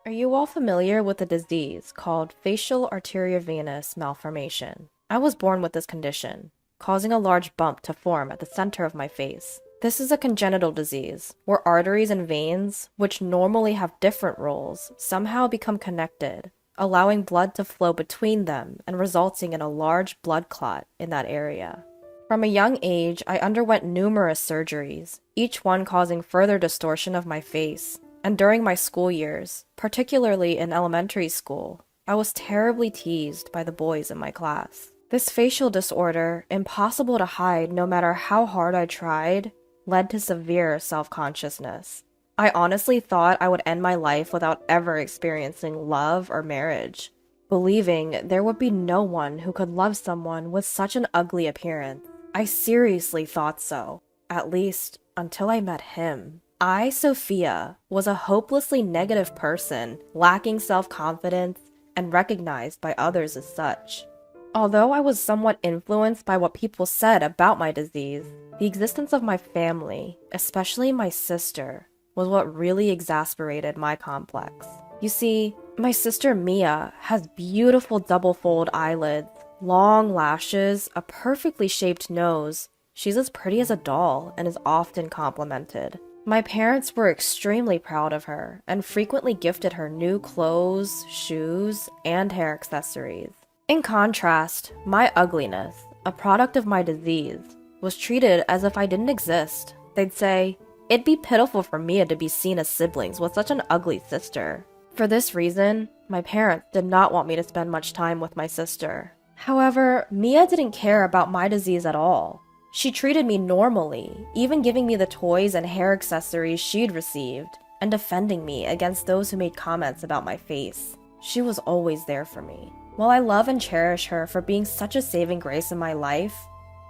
Are you all familiar with a disease called facial arteriovenous malformation? I was born with this condition, causing a large bump to form at the center of my face. This is a congenital disease, where arteries and veins, which normally have different roles, somehow become connected, allowing blood to flow between them and resulting in a large blood clot in that area. From a young age, I underwent numerous surgeries, each one causing further distortion of my face. And during my school years, particularly in elementary school, I was terribly teased by the boys in my class. This facial disorder, impossible to hide no matter how hard I tried, led to severe self-consciousness. I honestly thought I would end my life without ever experiencing love or marriage, believing there would be no one who could love someone with such an ugly appearance. I seriously thought so, at least until I met him. I, Sophia, was a hopelessly negative person, lacking self-confidence, and recognized by others as such. Although I was somewhat influenced by what people said about my disease, the existence of my family, especially my sister, was what really exasperated my complex. You see, my sister Mia has beautiful double-fold eyelids, long lashes, a perfectly shaped nose. She's as pretty as a doll and is often complimented. My parents were extremely proud of her and frequently gifted her new clothes, shoes, and hair accessories. In contrast, my ugliness, a product of my disease, was treated as if I didn't exist. They'd say, "It'd be pitiful for Mia to be seen as siblings with such an ugly sister." For this reason, my parents did not want me to spend much time with my sister. However, Mia didn't care about my disease at all. She treated me normally, even giving me the toys and hair accessories she'd received, and defending me against those who made comments about my face. She was always there for me. While I love and cherish her for being such a saving grace in my life,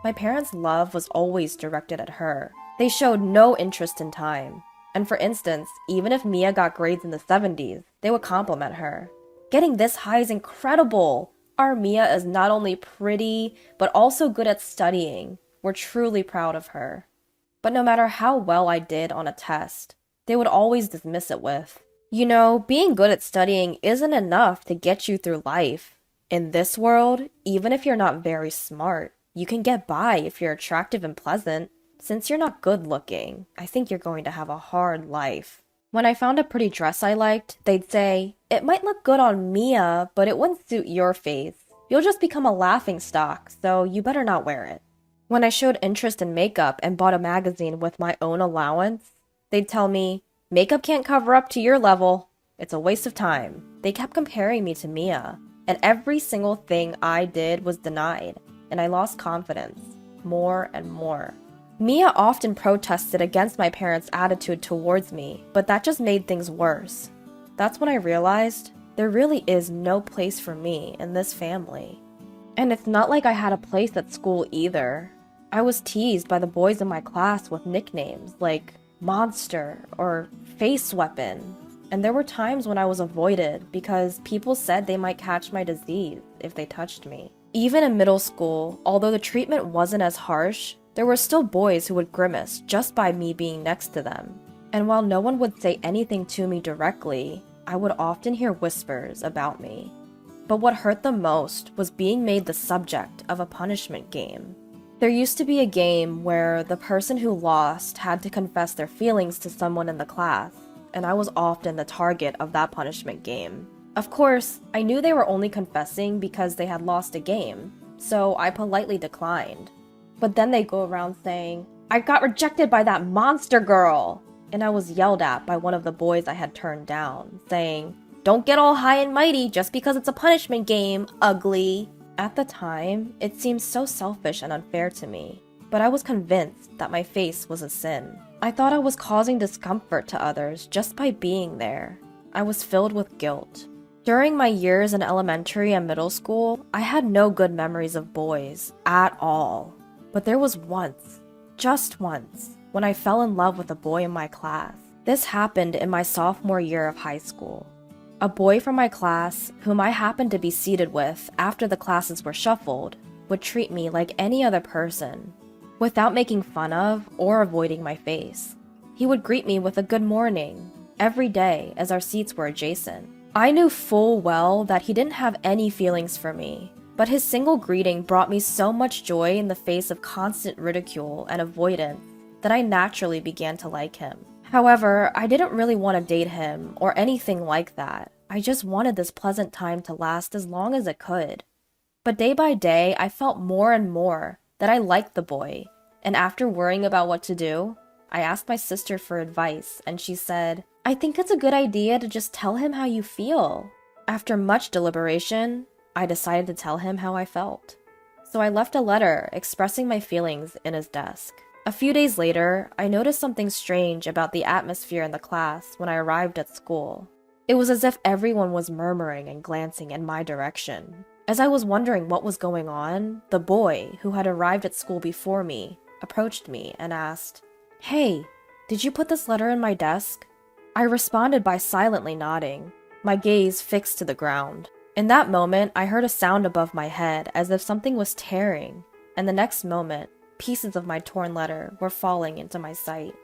my parents' love was always directed at her. They showed no interest in time. And for instance, even if Mia got grades in the 70s, they would compliment her. "Getting this high is incredible! Our Mia is not only pretty, but also good at studying. We're truly proud of her." But no matter how well I did on a test, they would always dismiss it with, "You know, being good at studying isn't enough to get you through life. In this world, even if you're not very smart, you can get by if you're attractive and pleasant. Since you're not good looking, I think you're going to have a hard life." When I found a pretty dress I liked, they'd say, "It might look good on Mia, but it wouldn't suit your face. You'll just become a laughingstock, so you better not wear it." When I showed interest in makeup and bought a magazine with my own allowance, they'd tell me, "Makeup can't cover up to your level. It's a waste of time." They kept comparing me to Mia, and every single thing I did was denied, and I lost confidence, more and more. Mia often protested against my parents' attitude towards me, but that just made things worse. That's when I realized there really is no place for me in this family. And it's not like I had a place at school either. I was teased by the boys in my class with nicknames like Monster or Face Weapon, and there were times when I was avoided because people said they might catch my disease if they touched me. Even in middle school, although the treatment wasn't as harsh, there were still boys who would grimace just by me being next to them. And while no one would say anything to me directly, I would often hear whispers about me. But what hurt the most was being made the subject of a punishment game. There used to be a game where the person who lost had to confess their feelings to someone in the class, and I was often the target of that punishment game. Of course, I knew they were only confessing because they had lost a game, so I politely declined. But then they go around saying, "I got rejected by that monster girl!" And I was yelled at by one of the boys I had turned down, saying, "Don't get all high and mighty just because it's a punishment game, ugly." At the time, it seemed so selfish and unfair to me, but I was convinced that my face was a sin. I thought I was causing discomfort to others just by being there. I was filled with guilt. During my years in elementary and middle school, I had no good memories of boys at all. But there was once, just once, when I fell in love with a boy in my class. This happened in my sophomore year of high school. A boy from my class, whom I happened to be seated with after the classes were shuffled, would treat me like any other person, without making fun of or avoiding my face. He would greet me with a good morning, every day as our seats were adjacent. I knew full well that he didn't have any feelings for me, but his single greeting brought me so much joy in the face of constant ridicule and avoidance that I naturally began to like him. However, I didn't really want to date him or anything like that. I just wanted this pleasant time to last as long as it could. But day by day, I felt more and more that I liked the boy, and after worrying about what to do, I asked my sister for advice, and she said, "I think it's a good idea to just tell him how you feel." After much deliberation, I decided to tell him how I felt. So I left a letter expressing my feelings in his desk. A few days later, I noticed something strange about the atmosphere in the class when I arrived at school. It was as if everyone was murmuring and glancing in my direction. As I was wondering what was going on, the boy, who had arrived at school before me, approached me and asked, "Hey, did you put this letter in my desk?" I responded by silently nodding, my gaze fixed to the ground. In that moment, I heard a sound above my head as if something was tearing, and the next moment, pieces of my torn letter were falling into my sight.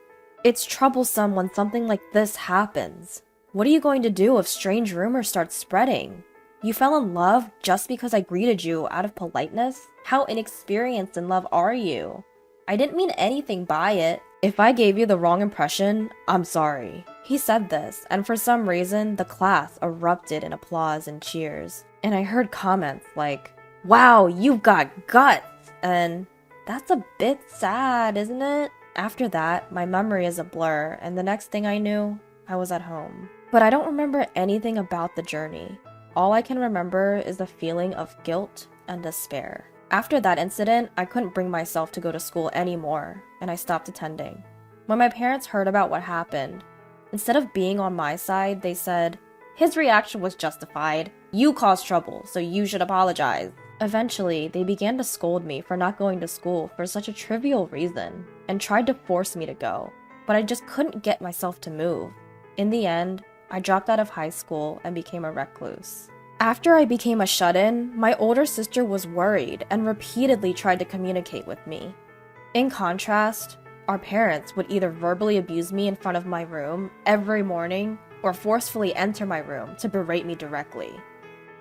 It's troublesome when something like this happens. What are you going to do if strange rumors start spreading? You fell in love just because I greeted you out of politeness? How inexperienced in love are you? I didn't mean anything by it. If I gave you the wrong impression, I'm sorry. He said this, and for some reason, the class erupted in applause and cheers. And I heard comments like, "Wow, you've got guts," and "That's a bit sad, isn't it?" After that, my memory is a blur, and the next thing I knew, I was at home. But I don't remember anything about the journey. All I can remember is the feeling of guilt and despair. After that incident, I couldn't bring myself to go to school anymore, and I stopped attending. When my parents heard about what happened, instead of being on my side, they said, "His reaction was justified. You caused trouble, so you should apologize." Eventually, they began to scold me for not going to school for such a trivial reason, and tried to force me to go, but I just couldn't get myself to move. In the end, I dropped out of high school and became a recluse. After I became a shut-in, my older sister was worried and repeatedly tried to communicate with me. In contrast, our parents would either verbally abuse me in front of my room every morning or forcefully enter my room to berate me directly.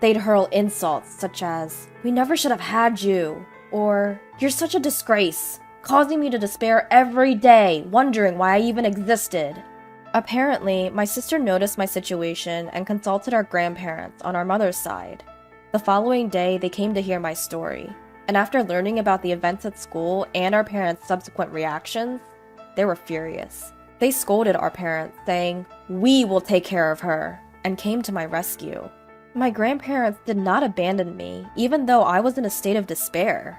They'd hurl insults such as, "We never should have had you," or "You're such a disgrace," causing me to despair every day, wondering why I even existed. Apparently, my sister noticed my situation and consulted our grandparents on our mother's side. The following day, they came to hear my story, and after learning about the events at school and our parents' subsequent reactions, they were furious. They scolded our parents, saying, "We will take care of her," and came to my rescue. My grandparents did not abandon me, even though I was in a state of despair.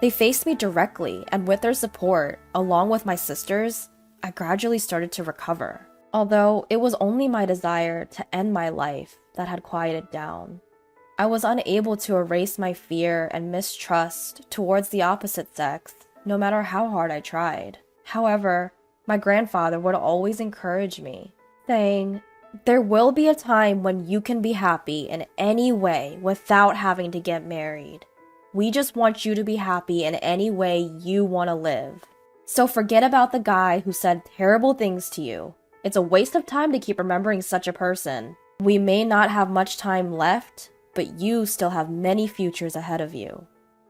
They faced me directly, and with their support, along with my sisters, I gradually started to recover. Although it was only my desire to end my life that had quieted down. I was unable to erase my fear and mistrust towards the opposite sex, no matter how hard I tried. However, my grandfather would always encourage me, saying, "There will be a time when you can be happy in any way without having to get married. We just want you to be happy in any way you want to live. So forget about the guy who said terrible things to you. It's a waste of time to keep remembering such a person. We may not have much time left, but you still have many futures ahead of you."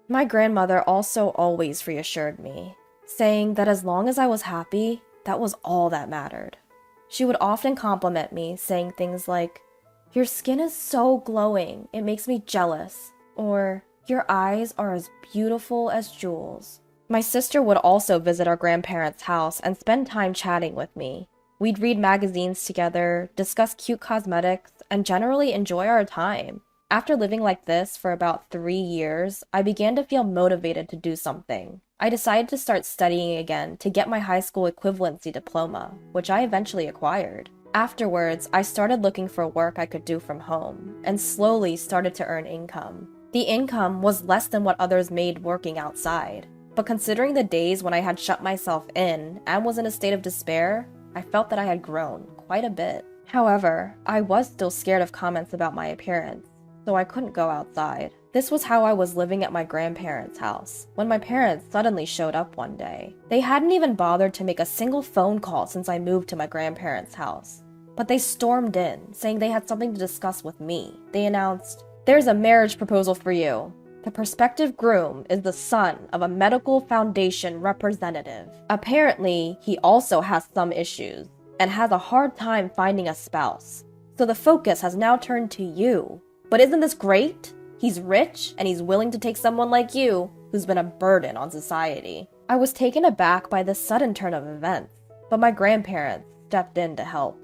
My grandmother also always reassured me, saying that as long as I was happy, that was all that mattered. She would often compliment me, saying things like, "Your skin is so glowing, it makes me jealous," or "Your eyes are as beautiful as jewels." My sister would also visit our grandparents' house and spend time chatting with me. We'd read magazines together, discuss cute cosmetics, and generally enjoy our time. After living like this for about 3 years, I began to feel motivated to do something. I decided to start studying again to get my high school equivalency diploma, which I eventually acquired. Afterwards, I started looking for work I could do from home, and slowly started to earn income. The income was less than what others made working outside, but considering the days when I had shut myself in and was in a state of despair, I felt that I had grown quite a bit. However, I was still scared of comments about my appearance, so I couldn't go outside. This was how I was living at my grandparents' house, when my parents suddenly showed up one day. They hadn't even bothered to make a single phone call since I moved to my grandparents' house. But they stormed in, saying they had something to discuss with me. They announced, "There's a marriage proposal for you. The prospective groom is the son of a medical foundation representative. Apparently, he also has some issues and has a hard time finding a spouse. So the focus has now turned to you. But isn't this great? He's rich and he's willing to take someone like you who's been a burden on society." I was taken aback by this sudden turn of events, but my grandparents stepped in to help.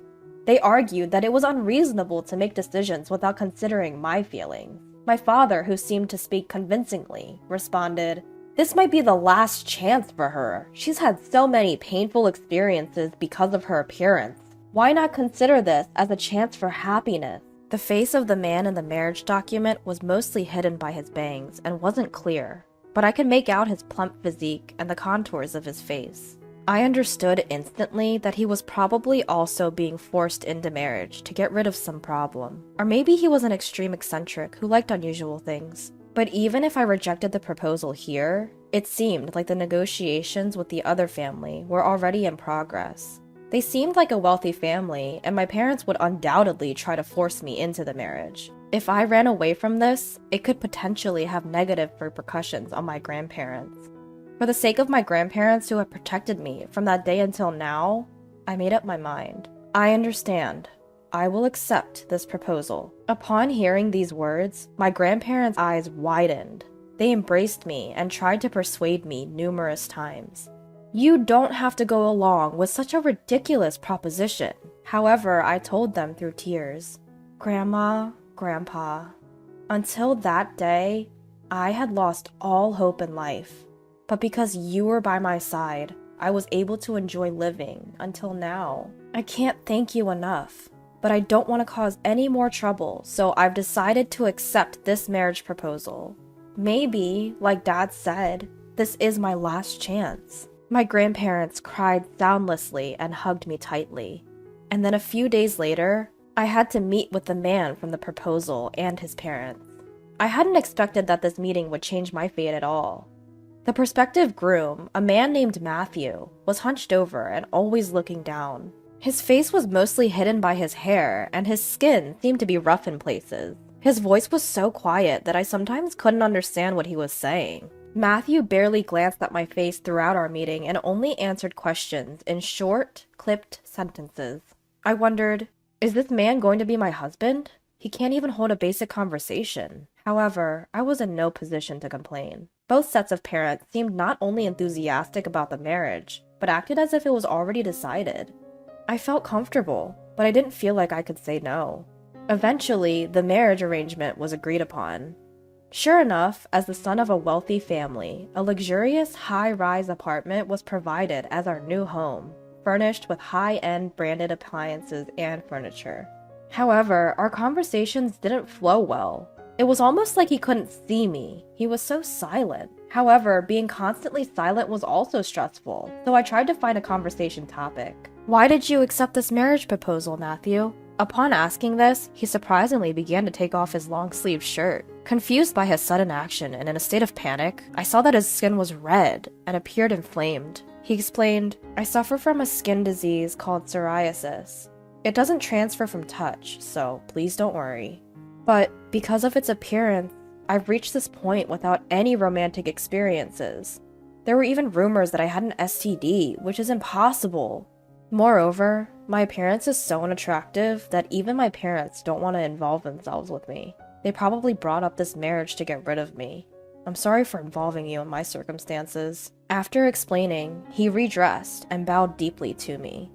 They argued that it was unreasonable to make decisions without considering my feelings. My father, who seemed to speak convincingly, responded, "This might be the last chance for her. She's had so many painful experiences because of her appearance. Why not consider this as a chance for happiness?" The face of the man in the marriage document was mostly hidden by his bangs and wasn't clear, but I could make out his plump physique and the contours of his face. I understood instantly that he was probably also being forced into marriage to get rid of some problem. Or maybe he was an extreme eccentric who liked unusual things. But even if I rejected the proposal here, it seemed like the negotiations with the other family were already in progress. They seemed like a wealthy family, and my parents would undoubtedly try to force me into the marriage. If I ran away from this, it could potentially have negative repercussions on my grandparents. For the sake of my grandparents who have protected me from that day until now, I made up my mind. I understand. I will accept this proposal. Upon hearing these words, my grandparents' eyes widened. They embraced me and tried to persuade me numerous times. "You don't have to go along with such a ridiculous proposition." However, I told them through tears, "Grandma, Grandpa, until that day, I had lost all hope in life. But because you were by my side, I was able to enjoy living until now. I can't thank you enough, but I don't want to cause any more trouble, so I've decided to accept this marriage proposal. Maybe, like Dad said, this is my last chance." My grandparents cried soundlessly and hugged me tightly. And then a few days later, I had to meet with the man from the proposal and his parents. I hadn't expected that this meeting would change my fate at all. The prospective groom, a man named Matthew, was hunched over and always looking down. His face was mostly hidden by his hair, and his skin seemed to be rough in places. His voice was so quiet that I sometimes couldn't understand what he was saying. Matthew barely glanced at my face throughout our meeting and only answered questions in short, clipped sentences. I wondered, is this man going to be my husband? He can't even hold a basic conversation. However, I was in no position to complain. Both sets of parents seemed not only enthusiastic about the marriage, but acted as if it was already decided. I felt comfortable, but I didn't feel like I could say no. Eventually, the marriage arrangement was agreed upon. Sure enough, as the son of a wealthy family, a luxurious high-rise apartment was provided as our new home, furnished with high-end branded appliances and furniture. However, our conversations didn't flow well. It was almost like he couldn't see me. He was so silent. However, being constantly silent was also stressful, so I tried to find a conversation topic. "Why did you accept this marriage proposal, Matthew?" Upon asking this, he surprisingly began to take off his long-sleeved shirt. Confused by his sudden action and in a state of panic, I saw that his skin was red and appeared inflamed. He explained, "I suffer from a skin disease called psoriasis. It doesn't transfer from touch, so please don't worry. But because of its appearance, I've reached this point without any romantic experiences. There were even rumors that I had an STD, which is impossible. Moreover, my appearance is so unattractive that even my parents don't want to involve themselves with me. They probably brought up this marriage to get rid of me. I'm sorry for involving you in my circumstances." After explaining, he redressed and bowed deeply to me.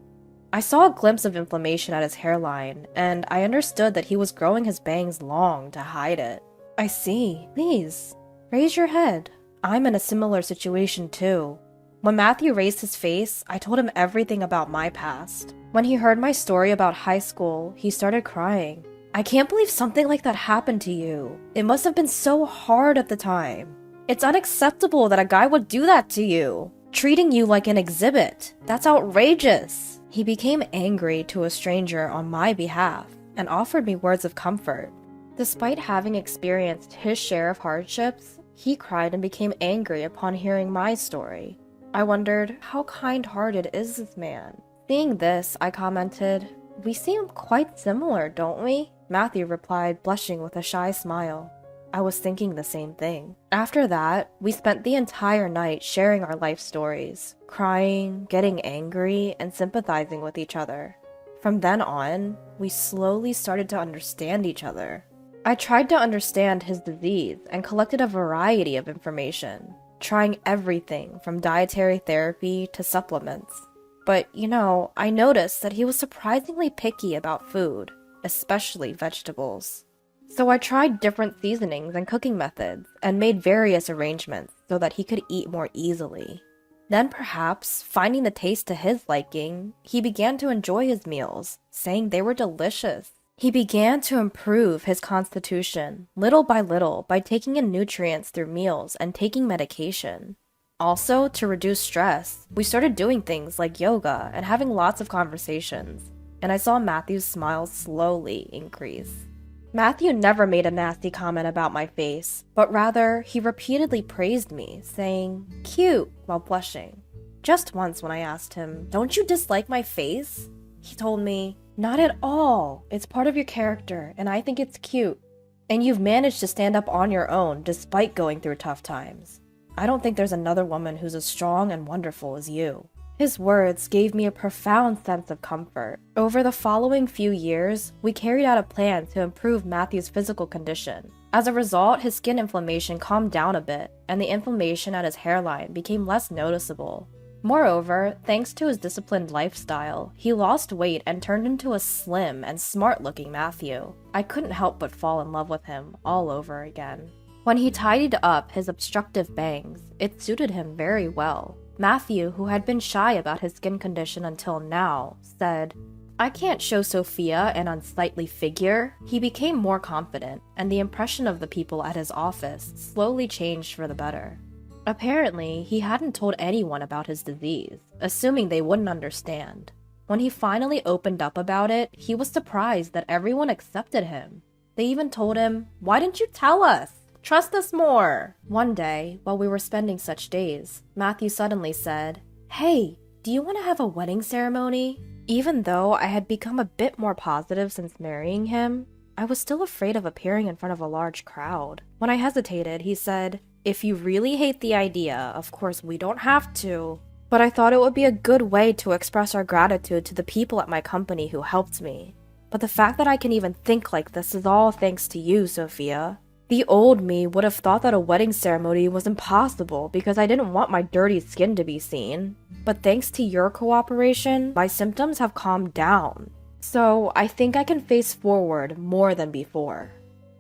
I saw a glimpse of inflammation at his hairline, and I understood that he was growing his bangs long to hide it. "I see. Please, raise your head. I'm in a similar situation too." When Matthew raised his face, I told him everything about my past. When he heard my story about high school, he started crying. "I can't believe something like that happened to you. It must have been so hard at the time. It's unacceptable that a guy would do that to you, treating you like an exhibit. That's outrageous." He became angry to a stranger on my behalf and offered me words of comfort. Despite having experienced his share of hardships, he cried and became angry upon hearing my story. I wondered, how kind-hearted is this man? Seeing this, I commented, "We seem quite similar, don't we?" Matthew replied, blushing with a shy smile. I was thinking the same thing. After that, we spent the entire night sharing our life stories, crying, getting angry, and sympathizing with each other. From then on, we slowly started to understand each other. I tried to understand his disease and collected a variety of information, trying everything from dietary therapy to supplements. But, I noticed that he was surprisingly picky about food, especially vegetables. So I tried different seasonings and cooking methods and made various arrangements so that he could eat more easily. Then perhaps, finding the taste to his liking, he began to enjoy his meals, saying they were delicious. He began to improve his constitution, little by taking in nutrients through meals and taking medication. Also, to reduce stress, we started doing things like yoga and having lots of conversations, and I saw Matthew's smile slowly increase. Matthew never made a nasty comment about my face, but rather, he repeatedly praised me, saying, "Cute," while blushing. Just once when I asked him, "Don't you dislike my face?" he told me, "Not at all. It's part of your character, and I think it's cute. And you've managed to stand up on your own despite going through tough times. I don't think there's another woman who's as strong and wonderful as you." His words gave me a profound sense of comfort. Over the following few years, we carried out a plan to improve Matthew's physical condition. As a result, his skin inflammation calmed down a bit, and the inflammation at his hairline became less noticeable. Moreover, thanks to his disciplined lifestyle, he lost weight and turned into a slim and smart-looking Matthew. I couldn't help but fall in love with him all over again. When he tidied up his obstructive bangs, it suited him very well. Matthew, who had been shy about his skin condition until now, said, "I can't show Sophia an unsightly figure." He became more confident, and the impression of the people at his office slowly changed for the better. Apparently, he hadn't told anyone about his disease, assuming they wouldn't understand. When he finally opened up about it, he was surprised that everyone accepted him. They even told him, "Why didn't you tell us? Trust us more." One day, while we were spending such days, Matthew suddenly said, "Hey, do you want to have a wedding ceremony?" Even though I had become a bit more positive since marrying him, I was still afraid of appearing in front of a large crowd. When I hesitated, he said, "If you really hate the idea, of course we don't have to. But I thought it would be a good way to express our gratitude to the people at my company who helped me. But the fact that I can even think like this is all thanks to you, Sophia. The old me would have thought that a wedding ceremony was impossible because I didn't want my dirty skin to be seen. But thanks to your cooperation, my symptoms have calmed down. So I think I can face forward more than before."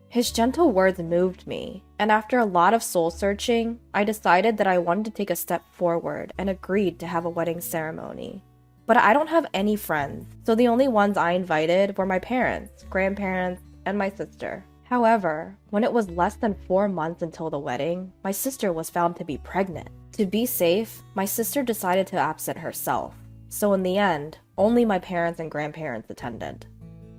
His gentle words moved me, and after a lot of soul-searching, I decided that I wanted to take a step forward and agreed to have a wedding ceremony. But I don't have any friends, so the only ones I invited were my parents, grandparents, and my sister. However, when it was less than 4 months until the wedding, my sister was found to be pregnant. To be safe, my sister decided to absent herself. So in the end, only my parents and grandparents attended.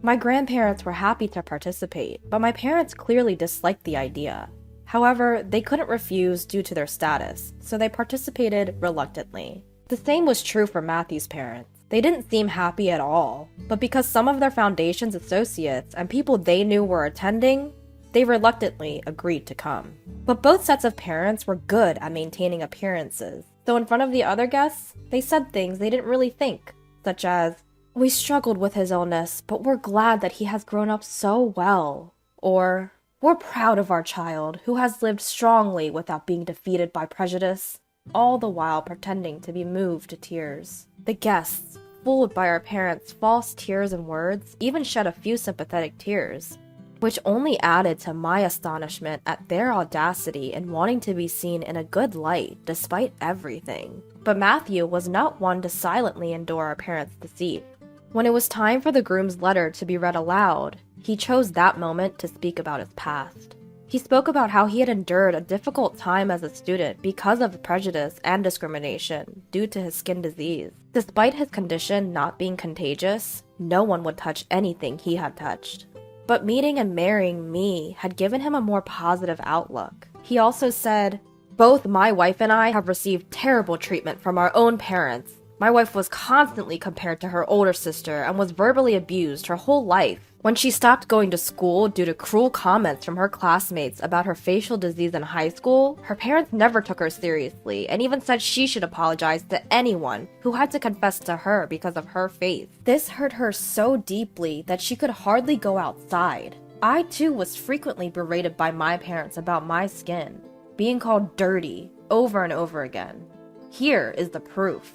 My grandparents were happy to participate, but my parents clearly disliked the idea. However, they couldn't refuse due to their status, so they participated reluctantly. The same was true for Matthew's parents. They didn't seem happy at all, but because some of their foundation's associates and people they knew were attending, they reluctantly agreed to come. But both sets of parents were good at maintaining appearances, so in front of the other guests, they said things they didn't really think, such as, "We struggled with his illness, but we're glad that he has grown up so well," or, "We're proud of our child, who has lived strongly without being defeated by prejudice," all the while pretending to be moved to tears. The guests, fooled by our parents' false tears and words, even shed a few sympathetic tears, which only added to my astonishment at their audacity in wanting to be seen in a good light despite everything. But Matthew was not one to silently endure our parents' deceit. When it was time for the groom's letter to be read aloud, he chose that moment to speak about his past. He spoke about how he had endured a difficult time as a student because of prejudice and discrimination due to his skin disease. Despite his condition not being contagious, no one would touch anything he had touched. But meeting and marrying me had given him a more positive outlook. He also said, "Both my wife and I have received terrible treatment from our own parents. My wife was constantly compared to her older sister and was verbally abused her whole life. When she stopped going to school due to cruel comments from her classmates about her facial disease in high school, her parents never took her seriously and even said she should apologize to anyone who had to confess to her because of her face. This hurt her so deeply that she could hardly go outside. I too was frequently berated by my parents about my skin, being called dirty over and over again. Here is the proof.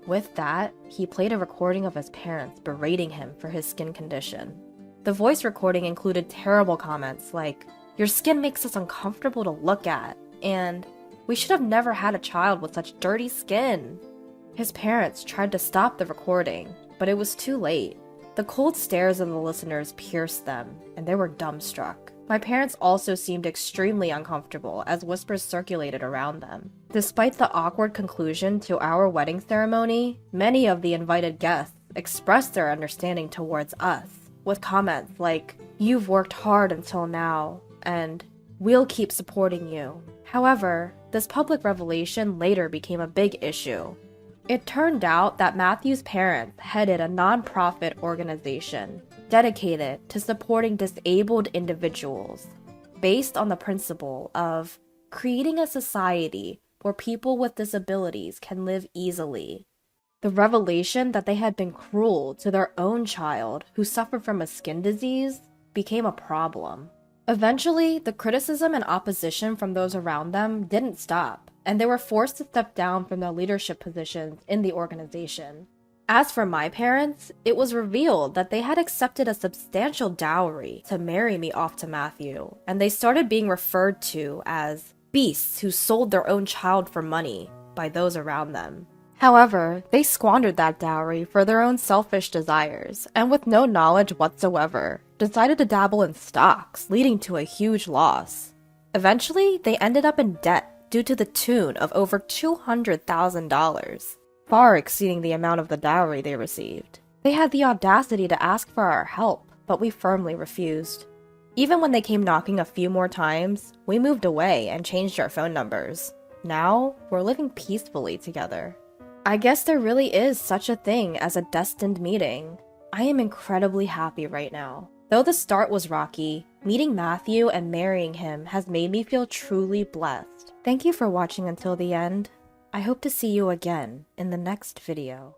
With that, he played a recording of his parents berating him for his skin condition. The voice recording included terrible comments like, "Your skin makes us uncomfortable to look at," and "We should have never had a child with such dirty skin." His parents tried to stop the recording, but it was too late. The cold stares of the listeners pierced them, and they were dumbstruck. My parents also seemed extremely uncomfortable as whispers circulated around them. Despite the awkward conclusion to our wedding ceremony, many of the invited guests expressed their understanding towards us, with comments like, "You've worked hard until now," and "We'll keep supporting you." However, this public revelation later became a big issue. It turned out that Matthew's parents headed a non-profit organization dedicated to supporting disabled individuals, based on the principle of creating a society where people with disabilities can live easily. The revelation that they had been cruel to their own child who suffered from a skin disease became a problem. Eventually, the criticism and opposition from those around them didn't stop, and they were forced to step down from their leadership positions in the organization. As for my parents, it was revealed that they had accepted a substantial dowry to marry me off to Matthew, and they started being referred to as beasts who sold their own child for money by those around them. However, they squandered that dowry for their own selfish desires, and with no knowledge whatsoever, decided to dabble in stocks, leading to a huge loss. Eventually, they ended up in debt due to the tune of over $200,000. Far exceeding the amount of the dowry they received. They had the audacity to ask for our help, but we firmly refused. Even when they came knocking a few more times, we moved away and changed our phone numbers. Now, we're living peacefully together. I guess there really is such a thing as a destined meeting. I am incredibly happy right now. Though the start was rocky, meeting Matthew and marrying him has made me feel truly blessed. Thank you for watching until the end. I hope to see you again in the next video.